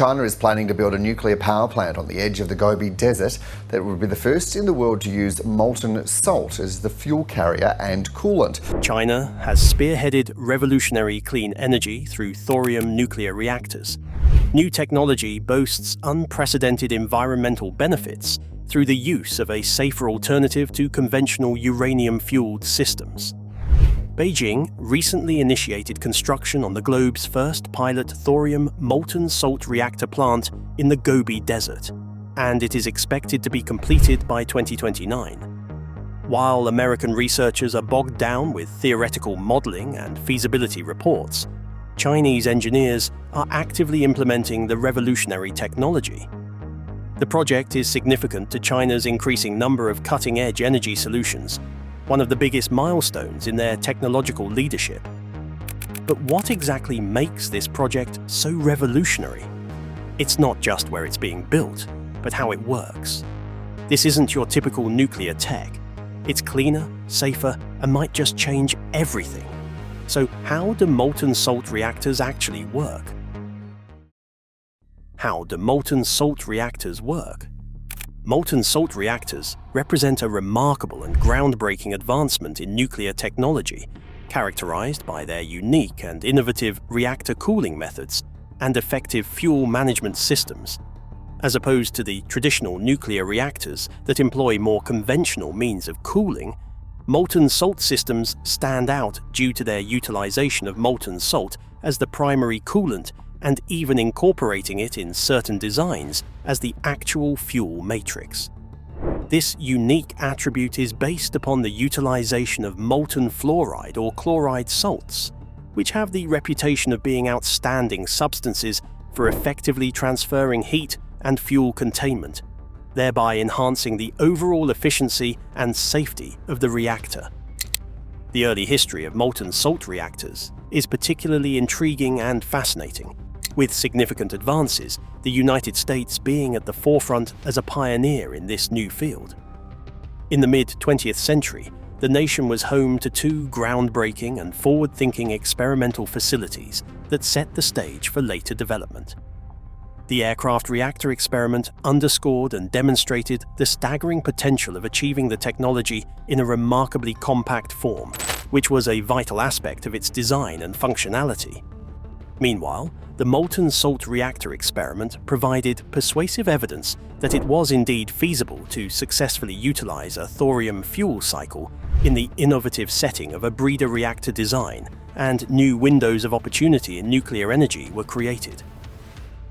China is planning to build a nuclear power plant on the edge of the Gobi Desert that would be the first in the world to use molten salt as the fuel carrier and coolant. China has spearheaded revolutionary clean energy through thorium nuclear reactors. New technology boasts unprecedented environmental benefits through the use of a safer alternative to conventional uranium-fueled systems. Beijing recently initiated construction on the globe's first pilot thorium molten salt reactor plant in the Gobi Desert, and it is expected to be completed by 2029. While American researchers are bogged down with theoretical modeling and feasibility reports, Chinese engineers are actively implementing the revolutionary technology. The project is significant to China's increasing number of cutting-edge energy solutions, one of the biggest milestones in their technological leadership. But what exactly makes this project so revolutionary? It's not just where it's being built, but how it works. This isn't your typical nuclear tech. It's cleaner, safer, and might just change everything. So how do molten salt reactors actually work? How do molten salt reactors work? Molten salt reactors represent a remarkable and groundbreaking advancement in nuclear technology, characterized by their unique and innovative reactor cooling methods and effective fuel management systems. As opposed to the traditional nuclear reactors that employ more conventional means of cooling, molten salt systems stand out due to their utilization of molten salt as the primary coolant and even incorporating it in certain designs as the actual fuel matrix. This unique attribute is based upon the utilization of molten fluoride or chloride salts, which have the reputation of being outstanding substances for effectively transferring heat and fuel containment, thereby enhancing the overall efficiency and safety of the reactor. The early history of molten salt reactors is particularly intriguing and fascinating, with significant advances, the United States being at the forefront as a pioneer in this new field. In the mid-20th century, the nation was home to two groundbreaking and forward-thinking experimental facilities that set the stage for later development. The aircraft reactor experiment underscored and demonstrated the staggering potential of achieving the technology in a remarkably compact form, which was a vital aspect of its design and functionality. Meanwhile, the molten salt reactor experiment provided persuasive evidence that it was indeed feasible to successfully utilize a thorium fuel cycle in the innovative setting of a breeder reactor design, and new windows of opportunity in nuclear energy were created.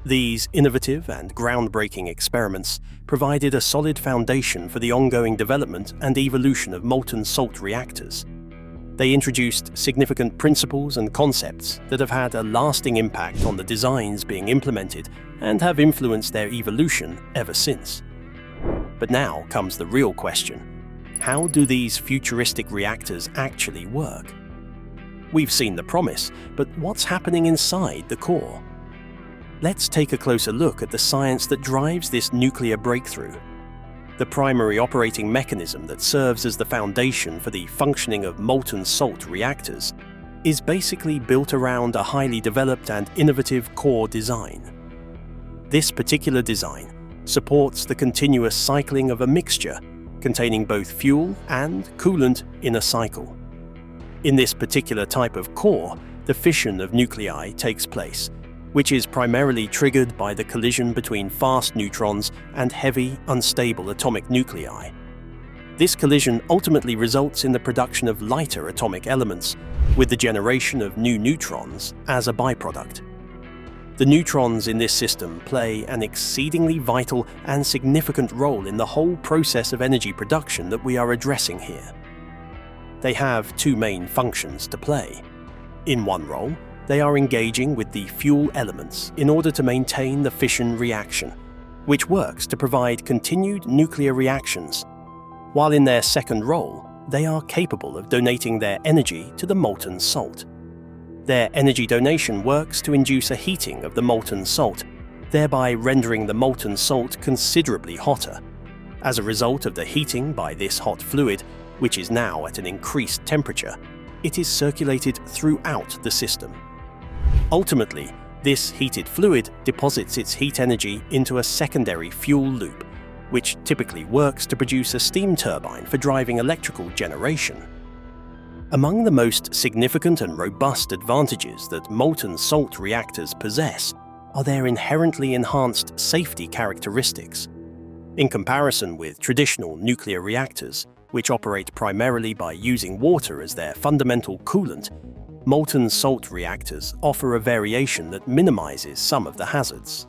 These innovative and groundbreaking experiments provided a solid foundation for the ongoing development and evolution of molten salt reactors. They introduced significant principles and concepts that have had a lasting impact on the designs being implemented and have influenced their evolution ever since. But now comes the real question: how do these futuristic reactors actually work? We've seen the promise, but what's happening inside the core? Let's take a closer look at the science that drives this nuclear breakthrough. The primary operating mechanism that serves as the foundation for the functioning of molten salt reactors is basically built around a highly developed and innovative core design. This particular design supports the continuous cycling of a mixture containing both fuel and coolant in a cycle. In this particular type of core, the fission of nuclei takes place, which is primarily triggered by the collision between fast neutrons and heavy, unstable atomic nuclei. This collision ultimately results in the production of lighter atomic elements, with the generation of new neutrons as a byproduct. The neutrons in this system play an exceedingly vital and significant role in the whole process of energy production that we are addressing here. They have two main functions to play. In one role, they are engaging with the fuel elements in order to maintain the fission reaction, which works to provide continued nuclear reactions, while in their second role, they are capable of donating their energy to the molten salt. Their energy donation works to induce a heating of the molten salt, thereby rendering the molten salt considerably hotter. As a result of the heating by this hot fluid, which is now at an increased temperature, it is circulated throughout the system. Ultimately, This heated fluid deposits its heat energy into a secondary fuel loop, which typically works to produce a steam turbine for driving electrical generation. Among the most significant and robust advantages that molten salt reactors possess are their inherently enhanced safety characteristics. In comparison with traditional nuclear reactors, which operate primarily by using water as their fundamental coolant, molten salt reactors offer a variation that minimizes some of the hazards.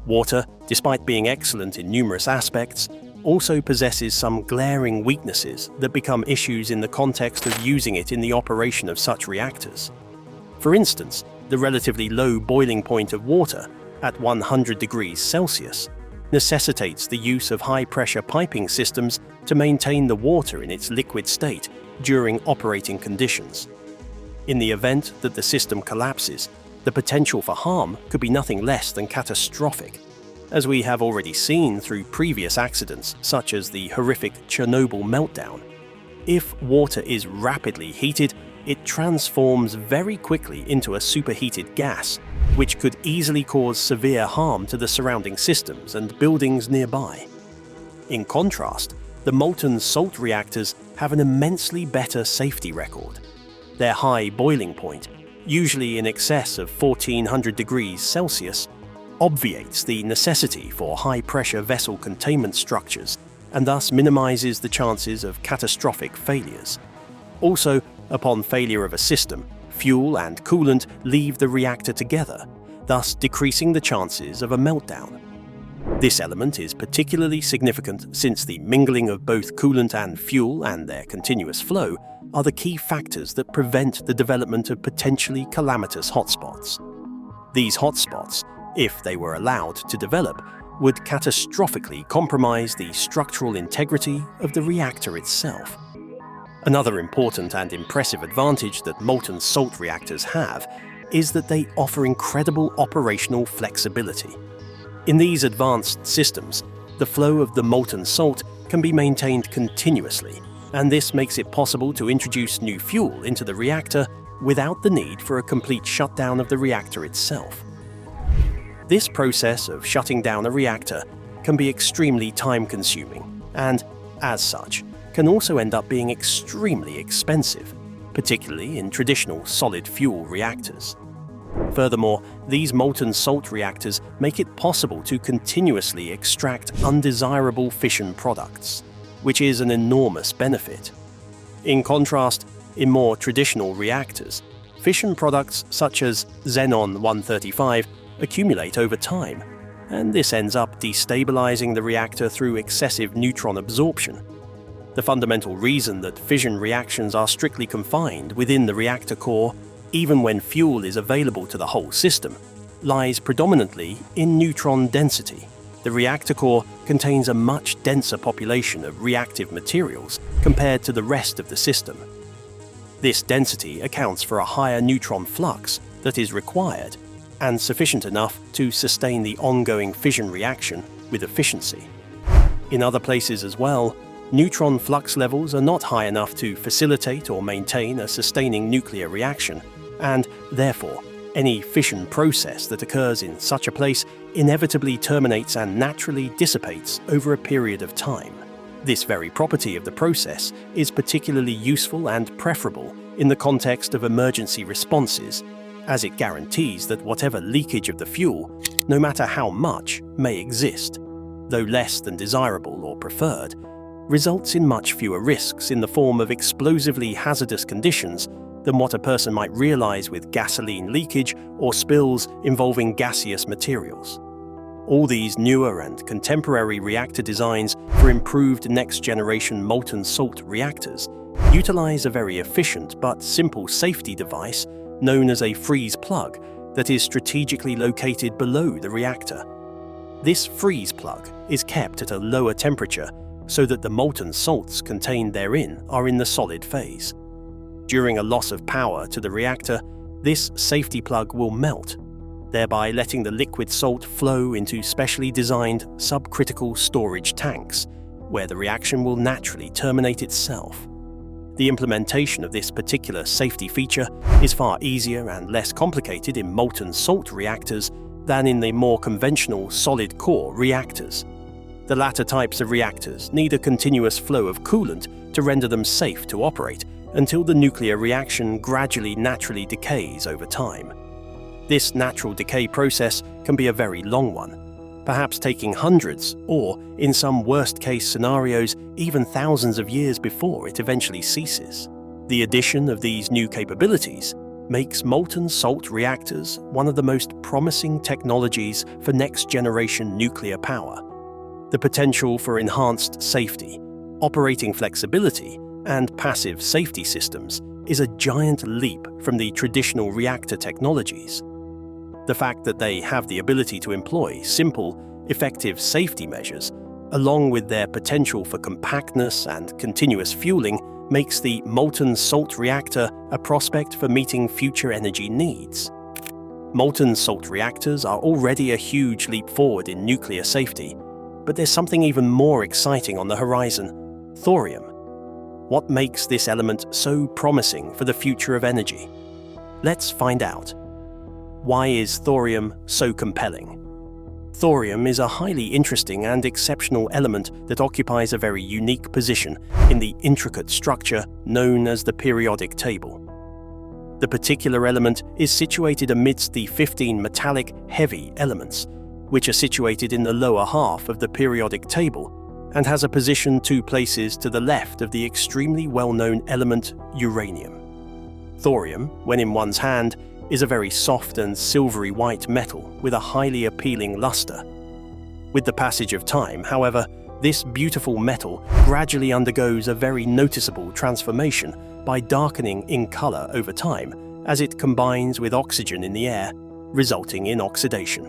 Water, despite being excellent in numerous aspects, also possesses some glaring weaknesses that become issues in the context of using it in the operation of such reactors. For instance, the relatively low boiling point of water, at 100 degrees Celsius, necessitates the use of high-pressure piping systems to maintain the water in its liquid state during operating conditions. In the event that the system collapses, the potential for harm could be nothing less than catastrophic, as we have already seen through previous accidents such as the horrific Chernobyl meltdown. If water is rapidly heated, it transforms very quickly into a superheated gas, which could easily cause severe harm to the surrounding systems and buildings nearby. In contrast, the molten salt reactors have an immensely better safety record. Their high boiling point, usually in excess of 1400 degrees Celsius, obviates the necessity for high-pressure vessel containment structures and thus minimizes the chances of catastrophic failures. Also, upon failure of a system, fuel and coolant leave the reactor together, thus decreasing the chances of a meltdown. This element is particularly significant since the mingling of both coolant and fuel and their continuous flow are the key factors that prevent the development of potentially calamitous hotspots. These hotspots, if they were allowed to develop, would catastrophically compromise the structural integrity of the reactor itself. Another important and impressive advantage that molten salt reactors have is that they offer incredible operational flexibility. In these advanced systems, the flow of the molten salt can be maintained continuously, and this makes it possible to introduce new fuel into the reactor without the need for a complete shutdown of the reactor itself. This process of shutting down a reactor can be extremely time-consuming and, as such, can also end up being extremely expensive, particularly in traditional solid-fuel reactors. Furthermore, these molten salt reactors make it possible to continuously extract undesirable fission products, which is an enormous benefit. In contrast, in more traditional reactors, fission products such as xenon-135 accumulate over time, and this ends up destabilizing the reactor through excessive neutron absorption. The fundamental reason that fission reactions are strictly confined within the reactor core, even when fuel is available to the whole system, lies predominantly in neutron density. The reactor core contains a much denser population of reactive materials compared to the rest of the system. This density accounts for a higher neutron flux that is required and sufficient enough to sustain the ongoing fission reaction with efficiency. In other places as well, neutron flux levels are not high enough to facilitate or maintain a sustaining nuclear reaction, and therefore, any fission process that occurs in such a place inevitably terminates and naturally dissipates over a period of time. This very property of the process is particularly useful and preferable in the context of emergency responses, as it guarantees that whatever leakage of the fuel, no matter how much, may exist, though less than desirable or preferred, results in much fewer risks in the form of explosively hazardous conditions than what a person might realize with gasoline leakage or spills involving gaseous materials. All these newer and contemporary reactor designs for improved next-generation molten salt reactors utilize a very efficient but simple safety device known as a freeze plug that is strategically located below the reactor. This freeze plug is kept at a lower temperature so that the molten salts contained therein are in the solid phase. During a loss of power to the reactor, this safety plug will melt, thereby letting the liquid salt flow into specially designed subcritical storage tanks, where the reaction will naturally terminate itself. The implementation of this particular safety feature is far easier and less complicated in molten salt reactors than in the more conventional solid-core reactors. The latter types of reactors need a continuous flow of coolant to render them safe to operate until the nuclear reaction gradually naturally decays over time. This natural decay process can be a very long one, perhaps taking hundreds or, in some worst-case scenarios, even thousands of years before it eventually ceases. The addition of these new capabilities makes molten salt reactors one of the most promising technologies for next-generation nuclear power. The potential for enhanced safety, operating flexibility, and passive safety systems is a giant leap from the traditional reactor technologies. The fact that they have the ability to employ simple, effective safety measures, along with their potential for compactness and continuous fueling, makes the molten salt reactor a prospect for meeting future energy needs. Molten salt reactors are already a huge leap forward in nuclear safety, but there's something even more exciting on the horizon: thorium. What makes this element so promising for the future of energy? Let's find out. Why is thorium so compelling? Thorium is a highly interesting and exceptional element that occupies a very unique position in the intricate structure known as the periodic table. The particular element is situated amidst the 15 metallic heavy elements, which are situated in the lower half of the periodic table, and has a position 2 places to the left of the extremely well-known element uranium. Thorium, when in one's hand, is a very soft and silvery white metal with a highly appealing luster. With the passage of time, however, this beautiful metal gradually undergoes a very noticeable transformation by darkening in color over time as it combines with oxygen in the air, resulting in oxidation.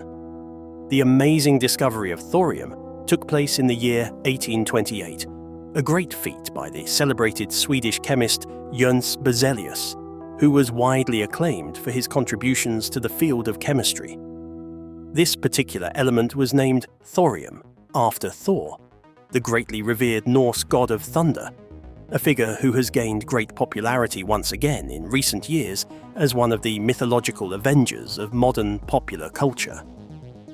The amazing discovery of thorium took place in the year 1828, a great feat by the celebrated Swedish chemist Jöns Berzelius, who was widely acclaimed for his contributions to the field of chemistry. This particular element was named thorium after Thor, the greatly revered Norse god of thunder, a figure who has gained great popularity once again in recent years as one of the mythological avengers of modern popular culture.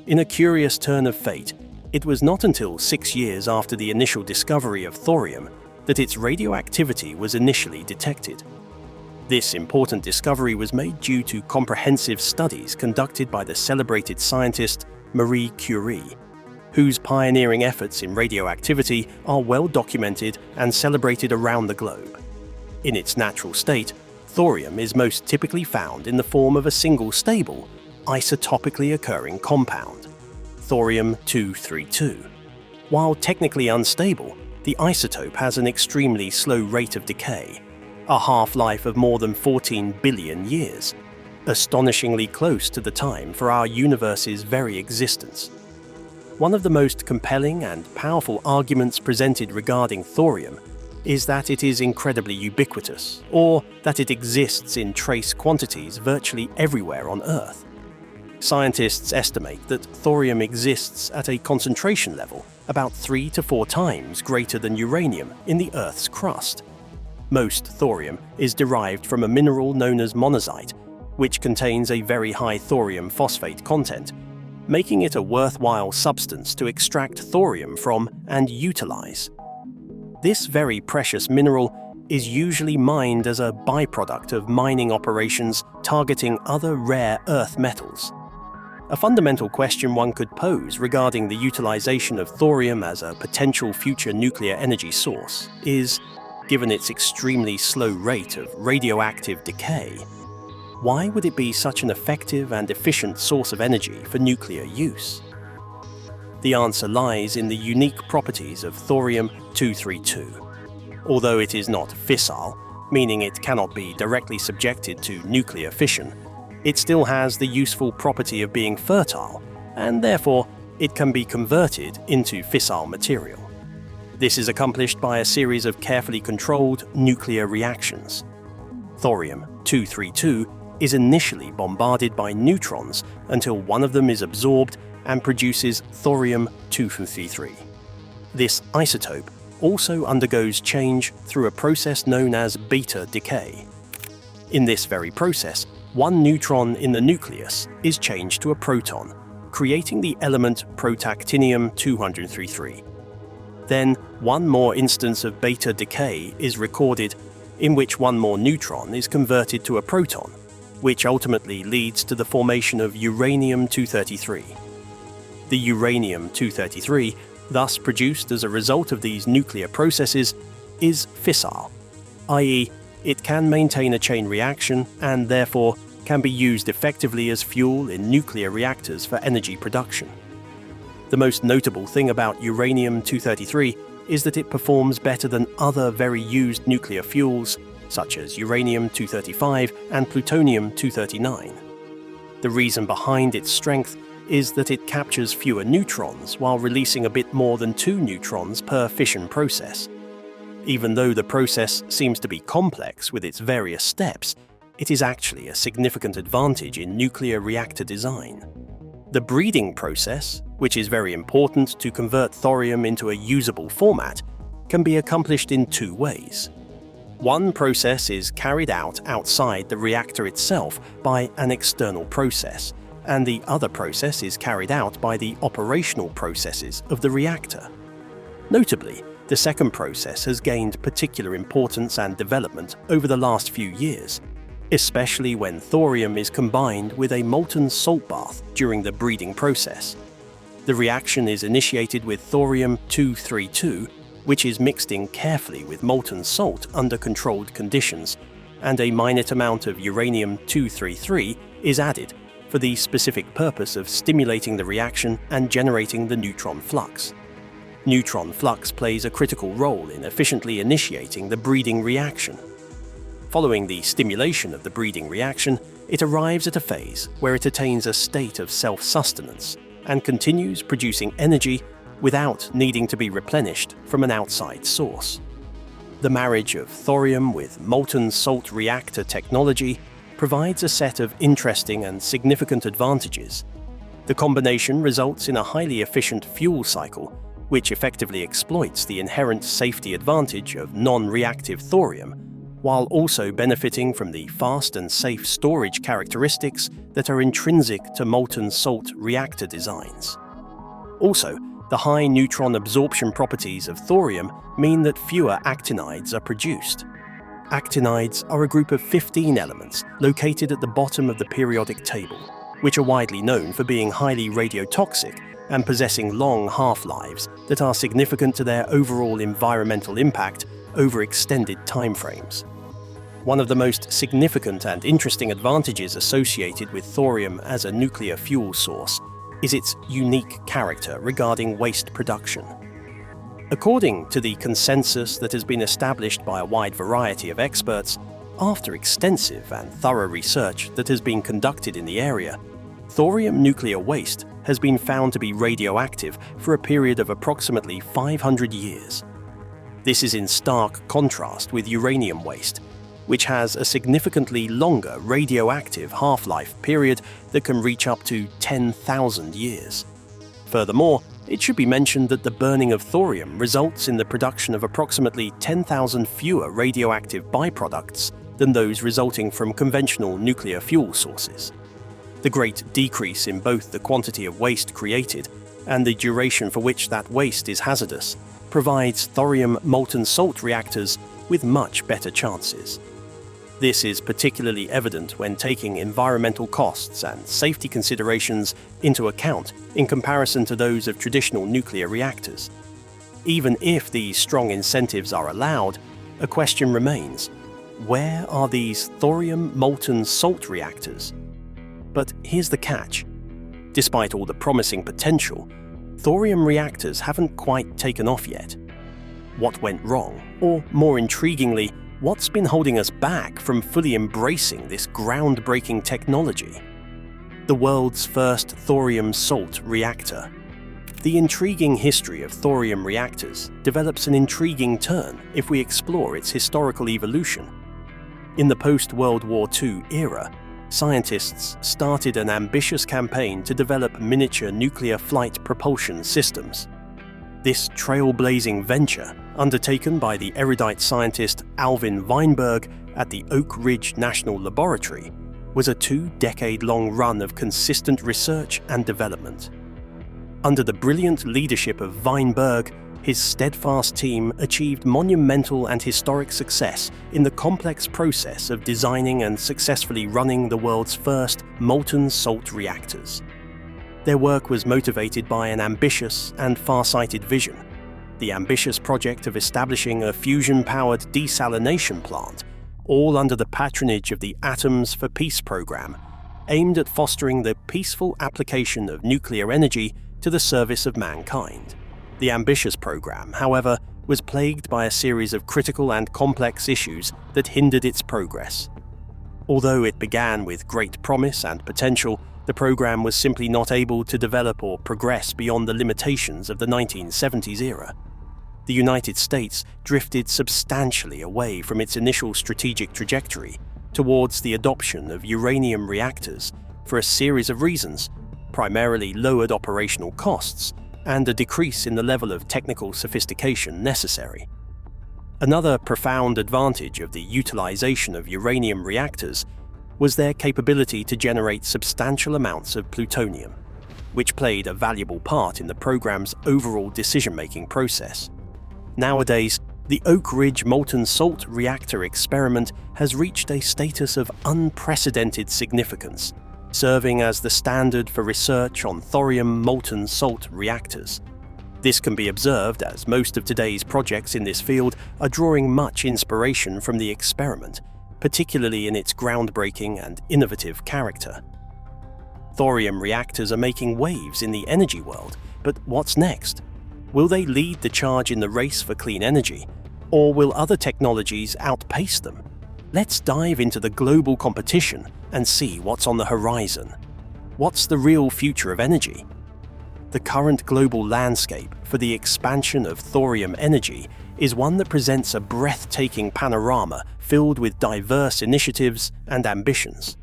In a curious turn of fate, it was not until 6 years after the initial discovery of thorium that its radioactivity was initially detected. This important discovery was made due to comprehensive studies conducted by the celebrated scientist Marie Curie, whose pioneering efforts in radioactivity are well documented and celebrated around the globe. In its natural state, thorium is most typically found in the form of a single stable, isotopically occurring compound, thorium-232. While technically unstable, the isotope has an extremely slow rate of decay, a half-life of more than 14 billion years, astonishingly close to the time for our universe's very existence. One of the most compelling and powerful arguments presented regarding thorium is that it is incredibly ubiquitous, or that it exists in trace quantities virtually everywhere on Earth. Scientists estimate that thorium exists at a concentration level about 3 to 4 times greater than uranium in the Earth's crust. Most thorium is derived from a mineral known as monazite, which contains a very high thorium phosphate content, making it a worthwhile substance to extract thorium from and utilize. This very precious mineral is usually mined as a byproduct of mining operations targeting other rare earth metals. A fundamental question one could pose regarding the utilization of thorium as a potential future nuclear energy source is, given its extremely slow rate of radioactive decay, why would it be such an effective and efficient source of energy for nuclear use? The answer lies in the unique properties of thorium-232. Although it is not fissile, meaning it cannot be directly subjected to nuclear fission, it still has the useful property of being fertile, and therefore it can be converted into fissile material. This is accomplished by a series of carefully controlled nuclear reactions. Thorium-232 is initially bombarded by neutrons until one of them is absorbed and produces thorium-233. This isotope also undergoes change through a process known as beta decay. In this very process, one neutron in the nucleus is changed to a proton, creating the element protactinium-233. Then, one more instance of beta decay is recorded, in which one more neutron is converted to a proton, which ultimately leads to the formation of uranium-233. The uranium-233, thus produced as a result of these nuclear processes, is fissile, i.e., it can maintain a chain reaction and therefore can be used effectively as fuel in nuclear reactors for energy production. The most notable thing about uranium-233 is that it performs better than other very used nuclear fuels, such as uranium-235 and plutonium-239. The reason behind its strength is that it captures fewer neutrons while releasing a bit more than 2 neutrons per fission process. Even though the process seems to be complex with its various steps, it is actually a significant advantage in nuclear reactor design. The breeding process, which is very important to convert thorium into a usable format, can be accomplished in 2 ways. One process is carried out outside the reactor itself by an external process, and the other process is carried out by the operational processes of the reactor. Notably, the second process has gained particular importance and development over the last few years, especially when thorium is combined with a molten salt bath during the breeding process. The reaction is initiated with thorium-232, which is mixed in carefully with molten salt under controlled conditions, and a minute amount of uranium-233 is added for the specific purpose of stimulating the reaction and generating the neutron flux. Neutron flux plays a critical role in efficiently initiating the breeding reaction. Following the stimulation of the breeding reaction, it arrives at a phase where it attains a state of self-sustenance and continues producing energy without needing to be replenished from an outside source. The marriage of thorium with molten salt reactor technology provides a set of interesting and significant advantages. The combination results in a highly efficient fuel cycle, which effectively exploits the inherent safety advantage of non-reactive thorium, while also benefiting from the fast and safe storage characteristics that are intrinsic to molten salt reactor designs. Also, the high neutron absorption properties of thorium mean that fewer actinides are produced. Actinides are a group of 15 elements located at the bottom of the periodic table, which are widely known for being highly radiotoxic and possessing long half-lives that are significant to their overall environmental impact over extended timeframes. One of the most significant and interesting advantages associated with thorium as a nuclear fuel source is its unique character regarding waste production. According to the consensus that has been established by a wide variety of experts, after extensive and thorough research that has been conducted in the area, thorium nuclear waste has been found to be radioactive for a period of approximately 500 years. This is in stark contrast with uranium waste, which has a significantly longer radioactive half-life period that can reach up to 10,000 years. Furthermore, it should be mentioned that the burning of thorium results in the production of approximately 10,000 fewer radioactive byproducts than those resulting from conventional nuclear fuel sources. The great decrease in both the quantity of waste created and the duration for which that waste is hazardous provides thorium molten salt reactors with much better chances. This is particularly evident when taking environmental costs and safety considerations into account in comparison to those of traditional nuclear reactors. Even if these strong incentives are allowed, a question remains: where are these thorium molten salt reactors? But here's the catch. Despite all the promising potential, thorium reactors haven't quite taken off yet. What went wrong? Or more intriguingly, what's been holding us back from fully embracing this groundbreaking technology? The world's first thorium salt reactor. The intriguing history of thorium reactors develops an intriguing turn if we explore its historical evolution. In the post-World War II era, scientists started an ambitious campaign to develop miniature nuclear flight propulsion systems. This trailblazing venture undertaken by the erudite scientist Alvin Weinberg at the Oak Ridge National Laboratory, was a 2-decade-long run of consistent research and development. Under the brilliant leadership of Weinberg, his steadfast team achieved monumental and historic success in the complex process of designing and successfully running the world's first molten salt reactors. Their work was motivated by an ambitious and far-sighted vision: the ambitious project of establishing a fusion-powered desalination plant, all under the patronage of the Atoms for Peace program, aimed at fostering the peaceful application of nuclear energy to the service of mankind. The ambitious program, however, was plagued by a series of critical and complex issues that hindered its progress. Although it began with great promise and potential, the program was simply not able to develop or progress beyond the limitations of the 1970s era. The United States drifted substantially away from its initial strategic trajectory towards the adoption of uranium reactors for a series of reasons, primarily lowered operational costs and a decrease in the level of technical sophistication necessary. Another profound advantage of the utilization of uranium reactors was their capability to generate substantial amounts of plutonium, which played a valuable part in the program's overall decision-making process. Nowadays, the Oak Ridge molten salt reactor experiment has reached a status of unprecedented significance, serving as the standard for research on thorium molten salt reactors. This can be observed as most of today's projects in this field are drawing much inspiration from the experiment, particularly in its groundbreaking and innovative character. Thorium reactors are making waves in the energy world, but what's next? Will they lead the charge in the race for clean energy, or will other technologies outpace them? Let's dive into the global competition and see what's on the horizon. What's the real future of energy? The current global landscape for the expansion of thorium energy is one that presents a breathtaking panorama filled with diverse initiatives and ambitions.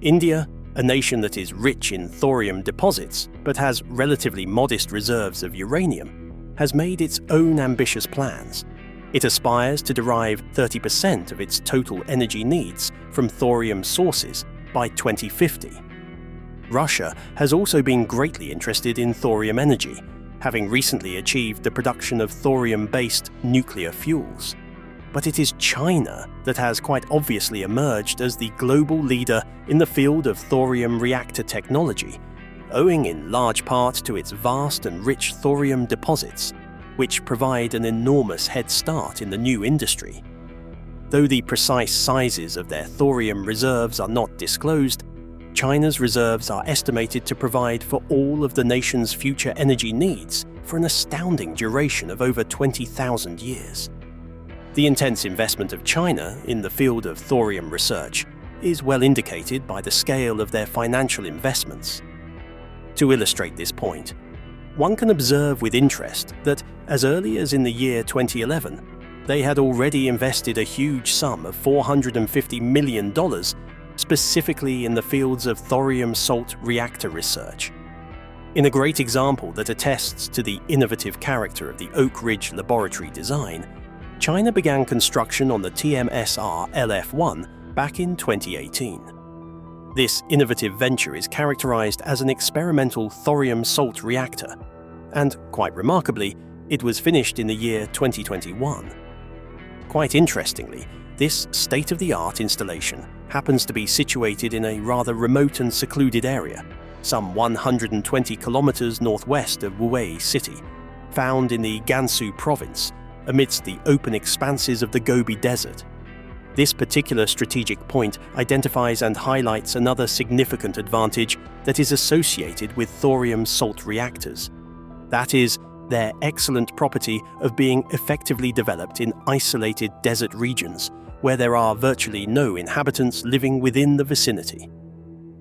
India, a nation that is rich in thorium deposits but has relatively modest reserves of uranium, has made its own ambitious plans. It aspires to derive 30% of its total energy needs from thorium sources by 2050. Russia has also been greatly interested in thorium energy, having recently achieved the production of thorium-based nuclear fuels. But it is China that has quite obviously emerged as the global leader in the field of thorium reactor technology, owing in large part to its vast and rich thorium deposits, which provide an enormous head start in the new industry. Though the precise sizes of their thorium reserves are not disclosed, China's reserves are estimated to provide for all of the nation's future energy needs for an astounding duration of over 20,000 years. The intense investment of China in the field of thorium research is well indicated by the scale of their financial investments. To illustrate this point, one can observe with interest that as early as in the year 2011, they had already invested a huge sum of $450 million specifically in the fields of thorium salt reactor research. In a great example that attests to the innovative character of the Oak Ridge laboratory design, China began construction on the TMSR LF-1 back in 2018. This innovative venture is characterized as an experimental thorium salt reactor, and quite remarkably, it was finished in the year 2021. Quite interestingly, this state-of-the-art installation happens to be situated in a rather remote and secluded area, some 120 kilometers northwest of Wuwei City, found in the Gansu province, amidst the open expanses of the Gobi Desert. This particular strategic point identifies and highlights another significant advantage that is associated with thorium salt reactors. That is, their excellent property of being effectively developed in isolated desert regions, where there are virtually no inhabitants living within the vicinity.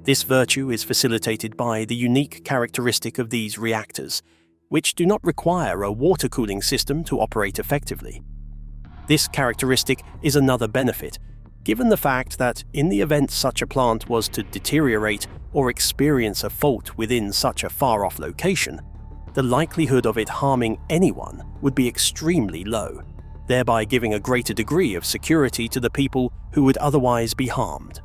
This virtue is facilitated by the unique characteristic of these reactors, which do not require a water cooling system to operate effectively. This characteristic is another benefit, given the fact that in the event such a plant was to deteriorate or experience a fault within such a far-off location, the likelihood of it harming anyone would be extremely low, thereby giving a greater degree of security to the people who would otherwise be harmed.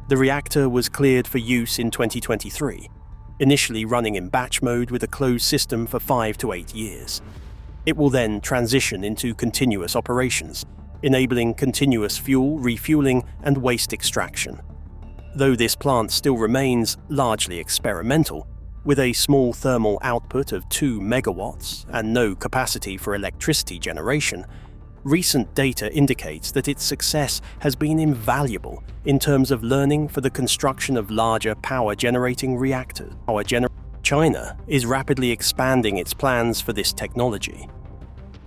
The reactor was cleared for use in 2023, initially running in batch mode with a closed system for 5 to 8 years. It will then transition into continuous operations, enabling continuous fuel refueling and waste extraction. Though this plant still remains largely experimental, with a small thermal output of 2 megawatts and no capacity for electricity generation, recent data indicates that its success has been invaluable in terms of learning for the construction of larger power-generating reactors. China is rapidly expanding its plans for this technology.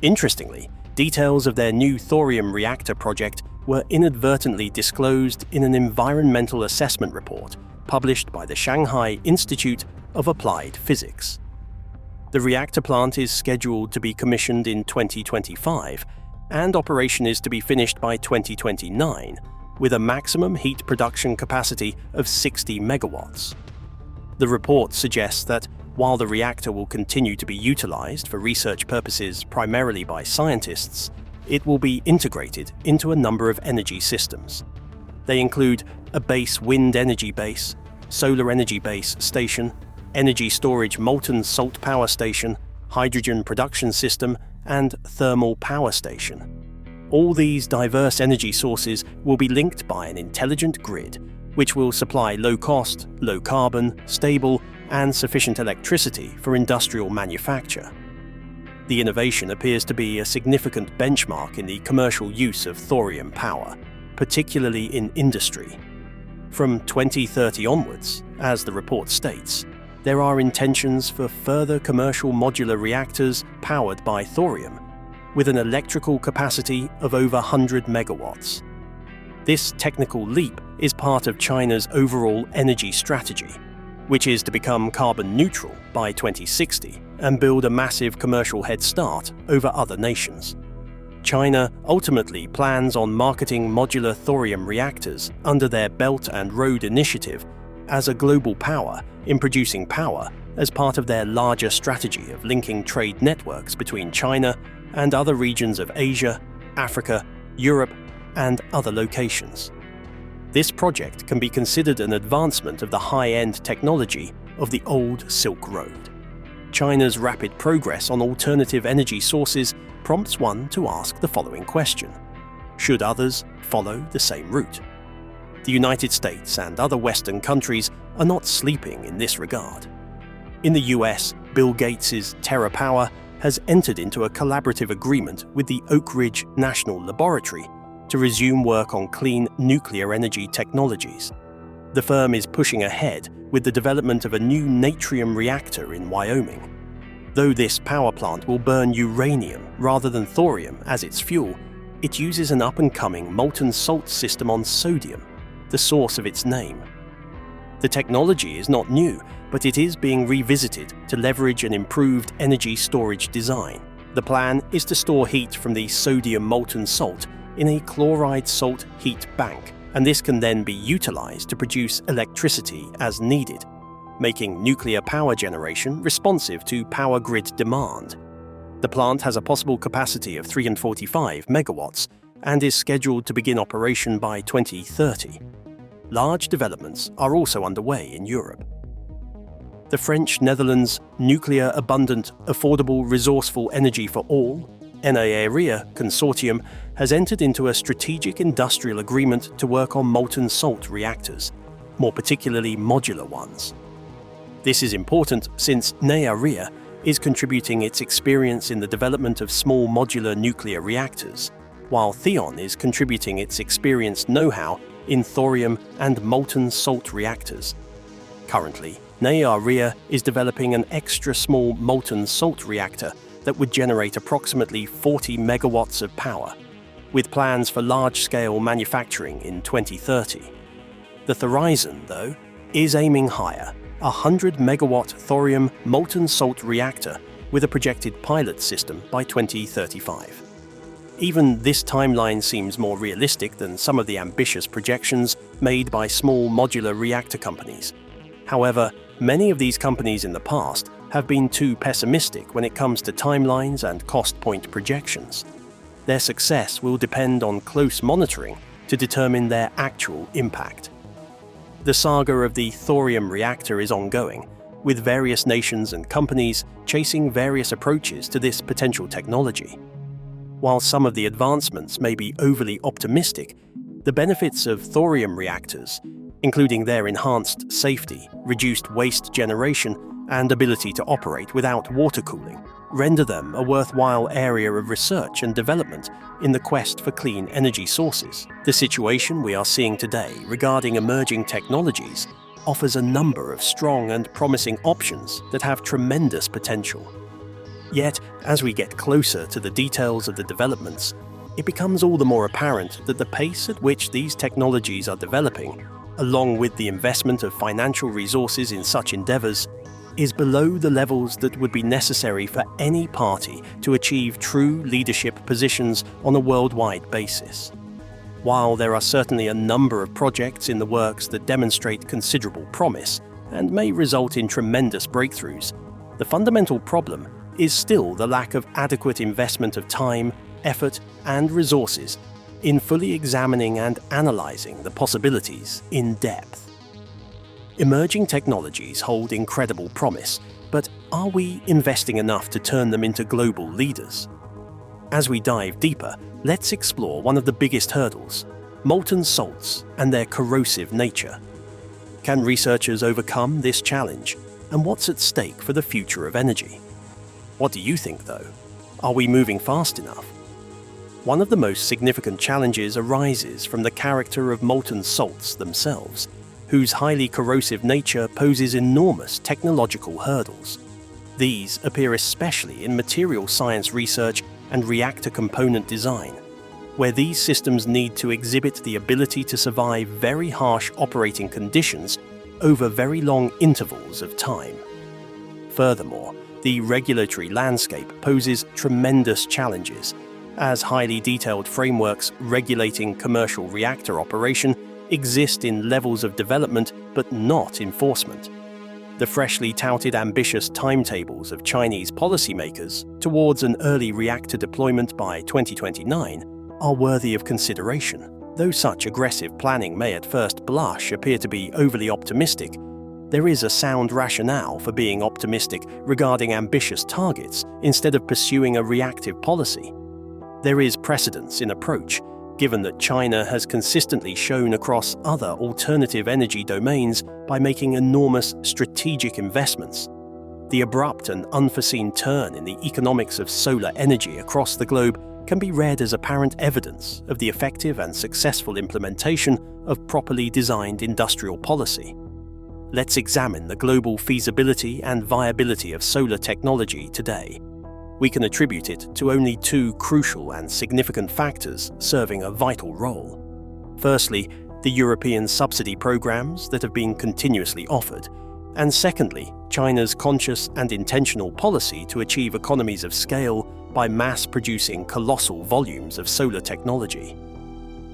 Interestingly, details of their new Thorium reactor project were inadvertently disclosed in an environmental assessment report published by the Shanghai Institute of Applied Physics. The reactor plant is scheduled to be commissioned in 2025, and operation is to be finished by 2029, with a maximum heat production capacity of 60 megawatts. The report suggests that while the reactor will continue to be utilized for research purposes primarily by scientists, it will be integrated into a number of energy systems. They include a base wind energy base, solar energy base station, energy storage molten salt power station, hydrogen production system, and thermal power station. All these diverse energy sources will be linked by an intelligent grid, which will supply low-cost, low-carbon, stable, and sufficient electricity for industrial manufacture. The innovation appears to be a significant benchmark in the commercial use of thorium power, particularly in industry. From 2030 onwards, as the report states, there are intentions for further commercial modular reactors powered by thorium, with an electrical capacity of over 100 megawatts. This technical leap is part of China's overall energy strategy, which is to become carbon neutral by 2060 and build a massive commercial head start over other nations. China ultimately plans on marketing modular thorium reactors under their Belt and Road Initiative as a global power in producing power as part of their larger strategy of linking trade networks between China and other regions of Asia, Africa, Europe, and other locations. This project can be considered an advancement of the high-end technology of the old Silk Road. China's rapid progress on alternative energy sources prompts one to ask the following question: should others follow the same route? The United States and other Western countries are not sleeping in this regard. In the US, Bill Gates' TerraPower has entered into a collaborative agreement with the Oak Ridge National Laboratory to resume work on clean nuclear energy technologies. The firm is pushing ahead with the development of a new natrium reactor in Wyoming. Though this power plant will burn uranium rather than thorium as its fuel, it uses an up-and-coming molten salt system on sodium, the source of its name. The technology is not new, but it is being revisited to leverage an improved energy storage design. The plan is to store heat from the sodium molten salt in a chloride salt heat bank, and this can then be utilized to produce electricity as needed, making nuclear power generation responsive to power grid demand. The plant has a possible capacity of 345 megawatts and is scheduled to begin operation by 2030. Large developments are also underway in Europe. The French-Netherlands Nuclear Abundant Affordable Resourceful Energy for All (NAREA) consortium has entered into a strategic industrial agreement to work on molten salt reactors, more particularly modular ones. This is important since NAREA is contributing its experience in the development of small modular nuclear reactors, while Theon is contributing its experienced know-how in thorium and molten salt reactors. Currently, NAREA is developing an extra small molten salt reactor that would generate approximately 40 megawatts of power, with plans for large-scale manufacturing in 2030. The Thorium, though, is aiming higher, a 100-megawatt thorium molten salt reactor with a projected pilot system by 2035. Even this timeline seems more realistic than some of the ambitious projections made by small modular reactor companies. However, many of these companies in the past have been too pessimistic when it comes to timelines and cost point projections. Their success will depend on close monitoring to determine their actual impact. The saga of the Thorium reactor is ongoing, with various nations and companies chasing various approaches to this potential technology. While some of the advancements may be overly optimistic, the benefits of thorium reactors, including their enhanced safety, reduced waste generation, and ability to operate without water cooling, render them a worthwhile area of research and development in the quest for clean energy sources. The situation we are seeing today regarding emerging technologies offers a number of strong and promising options that have tremendous potential. Yet, as we get closer to the details of the developments, it becomes all the more apparent that the pace at which these technologies are developing, along with the investment of financial resources in such endeavors, is below the levels that would be necessary for any party to achieve true leadership positions on a worldwide basis. While there are certainly a number of projects in the works that demonstrate considerable promise and may result in tremendous breakthroughs, the fundamental problem is still the lack of adequate investment of time, effort, and resources in fully examining and analyzing the possibilities in depth. Emerging technologies hold incredible promise, but are we investing enough to turn them into global leaders? As we dive deeper, let's explore one of the biggest hurdles: molten salts and their corrosive nature. Can researchers overcome this challenge, and what's at stake for the future of energy? What do you think, though? Are we moving fast enough? One of the most significant challenges arises from the character of molten salts themselves, whose highly corrosive nature poses enormous technological hurdles. These appear especially in material science research and reactor component design, where these systems need to exhibit the ability to survive very harsh operating conditions over very long intervals of time. Furthermore, the regulatory landscape poses tremendous challenges, as highly detailed frameworks regulating commercial reactor operation exist in levels of development but not enforcement. The freshly touted ambitious timetables of Chinese policymakers towards an early reactor deployment by 2029 are worthy of consideration. Though such aggressive planning may at first blush appear to be overly optimistic, there is a sound rationale for being optimistic regarding ambitious targets instead of pursuing a reactive policy. There is precedence in approach, given that China has consistently shown across other alternative energy domains by making enormous strategic investments. The abrupt and unforeseen turn in the economics of solar energy across the globe can be read as apparent evidence of the effective and successful implementation of properly designed industrial policy. Let's examine the global feasibility and viability of solar technology today. We can attribute it to only two crucial and significant factors serving a vital role. Firstly, the European subsidy programs that have been continuously offered, and secondly, China's conscious and intentional policy to achieve economies of scale by mass-producing colossal volumes of solar technology.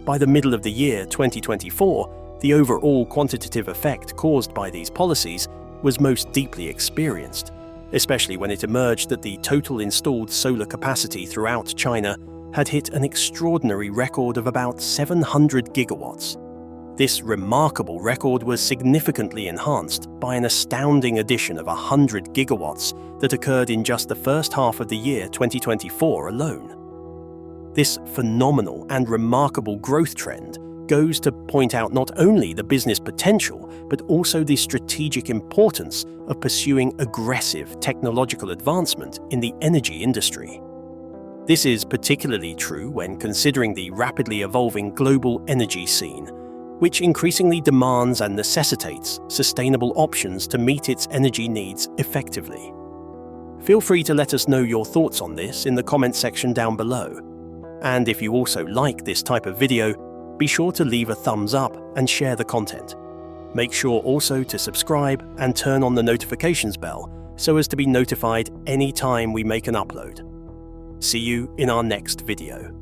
By the middle of the year 2024, the overall quantitative effect caused by these policies was most deeply experienced, especially when it emerged that the total installed solar capacity throughout China had hit an extraordinary record of about 700 gigawatts. This remarkable record was significantly enhanced by an astounding addition of 100 gigawatts that occurred in just the first half of the year 2024 alone. This phenomenal and remarkable growth trend goes to point out not only the business potential, but also the strategic importance of pursuing aggressive technological advancement in the energy industry. This is particularly true when considering the rapidly evolving global energy scene, which increasingly demands and necessitates sustainable options to meet its energy needs effectively. Feel free to let us know your thoughts on this in the comments section down below. And if you also like this type of video, be sure to leave a thumbs up and share the content. Make sure also to subscribe and turn on the notifications bell so as to be notified anytime we make an upload. See you in our next video.